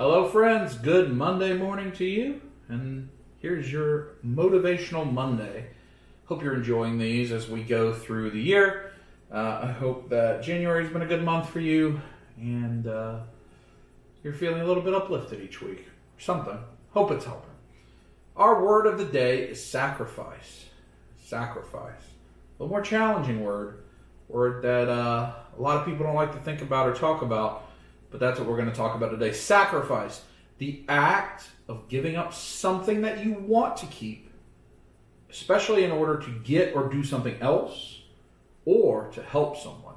Hello friends, good Monday morning to you, and here's your Motivational Monday. Hope you're enjoying these as we go through the year. I hope that January's been a good month for you, and you're feeling a little bit uplifted each week, or something. Hope it's helping. Our word of the day is sacrifice. Sacrifice. A little more challenging word that a lot of people don't like to think about or talk about, but that's what we're going to talk about today. Sacrifice. The act of giving up something that you want to keep, especially in order to get or do something else, or to help someone.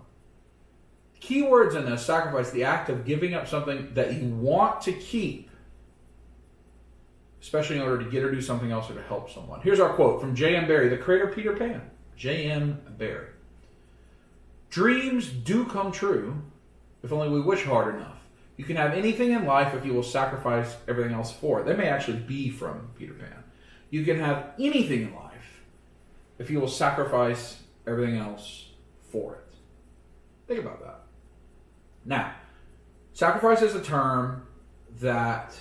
Key words in this: sacrifice, the act of giving up something that you want to keep, especially in order to get or do something else or to help someone. Here's our quote from J.M. Barrie, the creator of Peter Pan. J.M. Barrie. Dreams do come true if only we wish hard enough. You can have anything in life if you will sacrifice everything else for it. They may actually be from Peter Pan. You can have anything in life if you will sacrifice everything else for it. Think about that. Now, sacrifice is a term that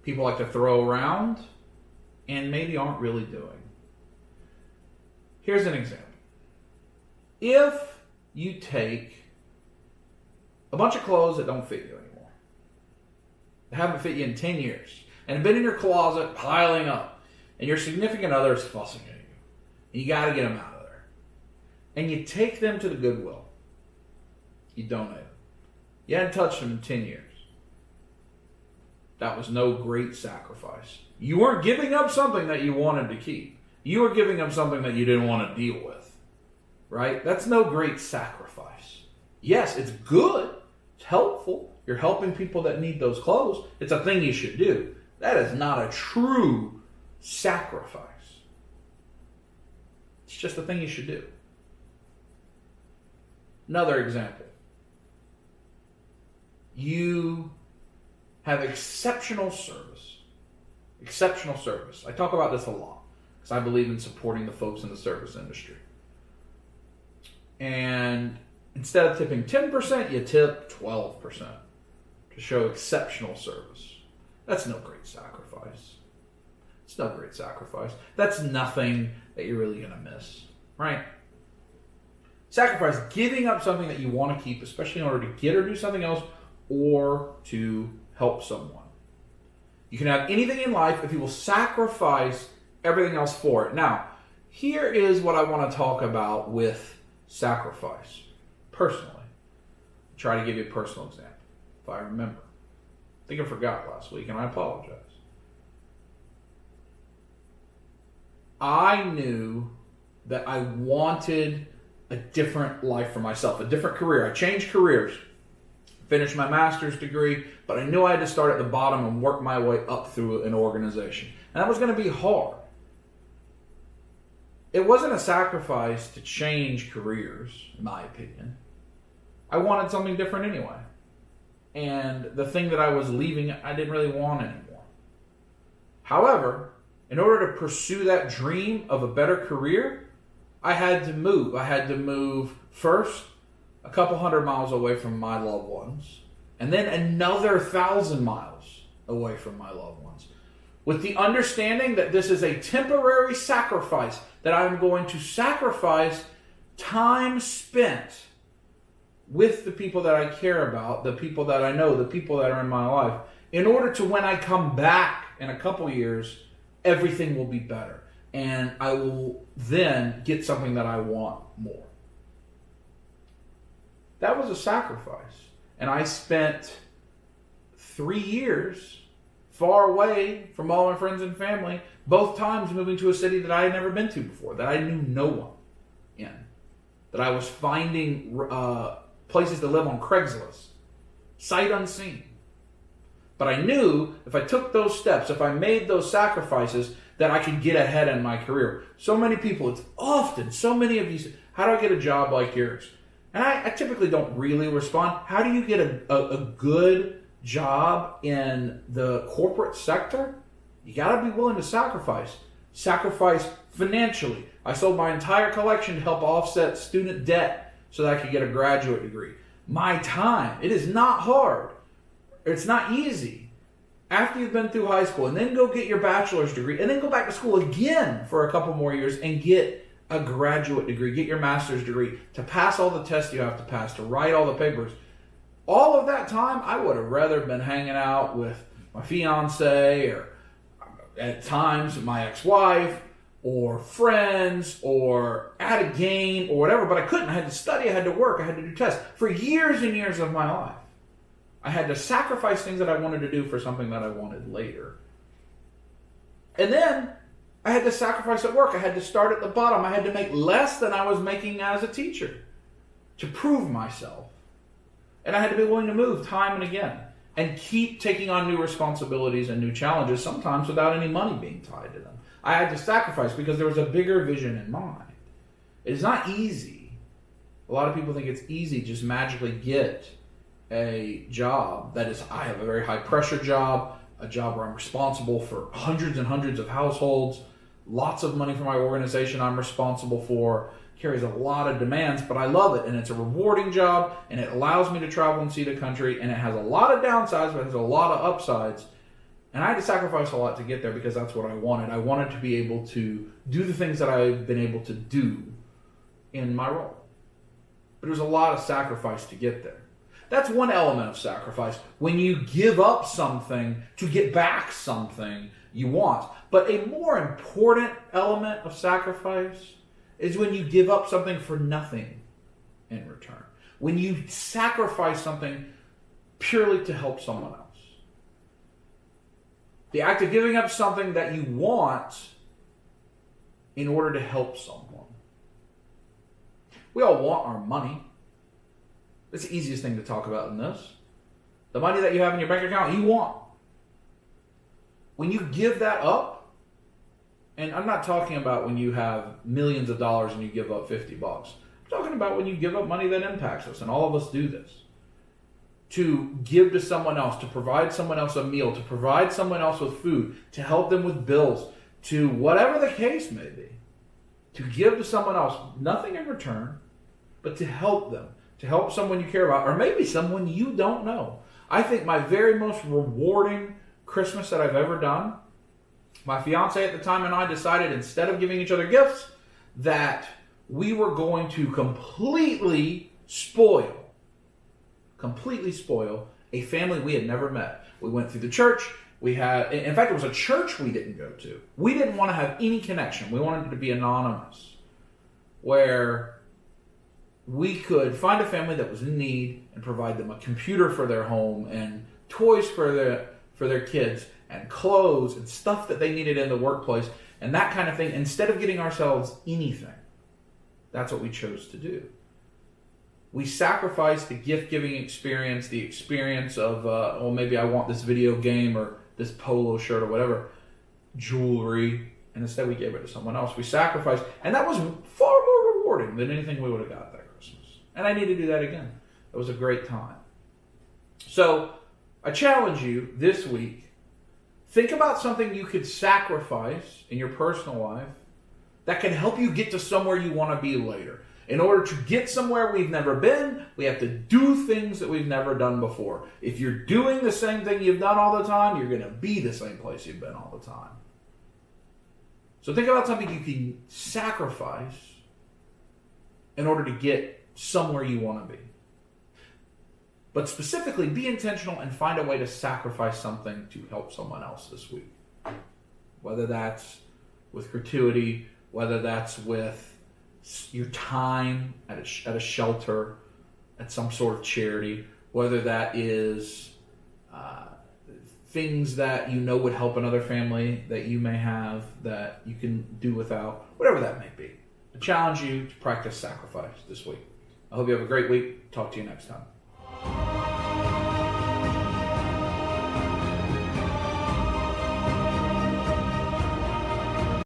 people like to throw around and maybe aren't really doing. Here's an example. If you take a bunch of clothes that don't fit you anymore, that haven't fit you in 10 years, and have been in your closet piling up, and your significant other is fussing at you, and you got to get them out of there, and you take them to the Goodwill, you donate them. You hadn't touched them in 10 years. That was no great sacrifice. You weren't giving up something that you wanted to keep. You were giving up something that you didn't want to deal with, right? That's no great sacrifice. Yes, it's good. It's helpful. You're helping people that need those clothes. It's a thing you should do. That is not a true sacrifice. It's just a thing you should do. Another example. You have exceptional service. Exceptional service. I talk about this a lot because I believe in supporting the folks in the service industry. And instead of tipping 10%, you tip 12% to show exceptional service. That's no great sacrifice. It's no great sacrifice. That's nothing that you're really going to miss, right? Sacrifice, giving up something that you want to keep, especially in order to get or do something else, or to help someone. You can have anything in life if you will sacrifice everything else for it. Now, here is what I want to talk about with sacrifice. Personally. I'll try to give you a personal example, if I remember. I think I forgot last week, and I apologize. I knew that I wanted a different life for myself, a different career. I changed careers. Finished my master's degree, but I knew I had to start at the bottom and work my way up through an organization. And that was going to be hard. It wasn't a sacrifice to change careers, in my opinion. I wanted something different anyway. And the thing that I was leaving, I didn't really want anymore. However, in order to pursue that dream of a better career, I had to move. I had to move first a couple hundred miles away from my loved ones, and then another 1,000 miles away from my loved ones, with the understanding that this is a temporary sacrifice, that I'm going to sacrifice time spent with the people that I care about, the people that I know, the people that are in my life, in order to, when I come back in a couple years, everything will be better, and I will then get something that I want more. That was a sacrifice. And I spent 3 years far away from all my friends and family, both times moving to a city that I had never been to before, that I knew no one in, that I was finding places to live on Craigslist, sight unseen. But I knew if I took those steps, if I made those sacrifices, that I could get ahead in my career. So many people, it's often, so many of you say, how do I get a job like yours? And I typically don't really respond. How do you get a good job in the corporate sector? You got to be willing to sacrifice. Sacrifice financially. I sold my entire collection to help offset student debt so that I could get a graduate degree. My time. It is not hard. It's not easy. after you've been through high school, and then go get your bachelor's degree, and then go back to school again for a couple more years and get a graduate degree, get your master's degree, to pass all the tests you have to pass, to write all the papers. All of that time, I would have rather been hanging out with my fiance, or at times my ex-wife, or friends, or at a game, or whatever, but I couldn't. I had to study, I had to work, I had to do tests. For years and years of my life, I had to sacrifice things that I wanted to do for something that I wanted later. And then I had to sacrifice at work. I had to start at the bottom. I had to make less than I was making as a teacher to prove myself. And I had to be willing to move time and again and keep taking on new responsibilities and new challenges, sometimes without any money being tied to them. I had to sacrifice because there was a bigger vision in mind. It is not easy. A lot of people think it's easy, just magically get a job that is, I have a very high pressure job, a job where I'm responsible for hundreds and hundreds of households, lots of money for my organization I'm responsible for, carries a lot of demands, but I love it, and it's a rewarding job, and it allows me to travel and see the country, and it has a lot of downsides, but it has a lot of upsides. And I had to sacrifice a lot to get there because that's what I wanted. I wanted to be able to do the things that I've been able to do in my role. But there's a lot of sacrifice to get there. That's one element of sacrifice, when you give up something to get back something you want. But a more important element of sacrifice is when you give up something for nothing in return. When you sacrifice something purely to help someone else. The act of giving up something that you want in order to help someone. We all want our money. It's the easiest thing to talk about in this. The money that you have in your bank account, you want. When you give that up, and I'm not talking about when you have millions of dollars and you give up $50. I'm talking about when you give up money that impacts us, and all of us do this. To give to someone else, to provide someone else a meal, to provide someone else with food, to help them with bills, to whatever the case may be. To give to someone else, nothing in return, but to help them. To help someone you care about, or maybe someone you don't know. I think my very most rewarding Christmas that I've ever done, my fiance at the time and I decided, instead of giving each other gifts, that we were going to completely spoil a family we had never met. We went through the church. In fact, it was a church we didn't go to. We didn't want to have any connection. We wanted it to be anonymous, where we could find a family that was in need and provide them a computer for their home and toys for their kids and clothes and stuff that they needed in the workplace and that kind of thing, instead of getting ourselves anything. That's what we chose to do. We sacrificed the gift-giving experience, the experience of, maybe I want this video game or this polo shirt or whatever, jewelry, and instead we gave it to someone else. We sacrificed, and that was far more rewarding than anything we would have got that Christmas. And I need to do that again. It was a great time. So I challenge you this week, think about something you could sacrifice in your personal life that can help you get to somewhere you want to be later. In order to get somewhere we've never been, we have to do things that we've never done before. If you're doing the same thing you've done all the time, you're going to be the same place you've been all the time. So think about something you can sacrifice in order to get somewhere you want to be. But specifically, be intentional and find a way to sacrifice something to help someone else this week. Whether that's with gratuity, whether that's with your time at a shelter, at some sort of charity, whether that is things that you know would help another family that you may have that you can do without, whatever that may be. I challenge you to practice sacrifice this week. I hope you have a great week. Talk to you next time.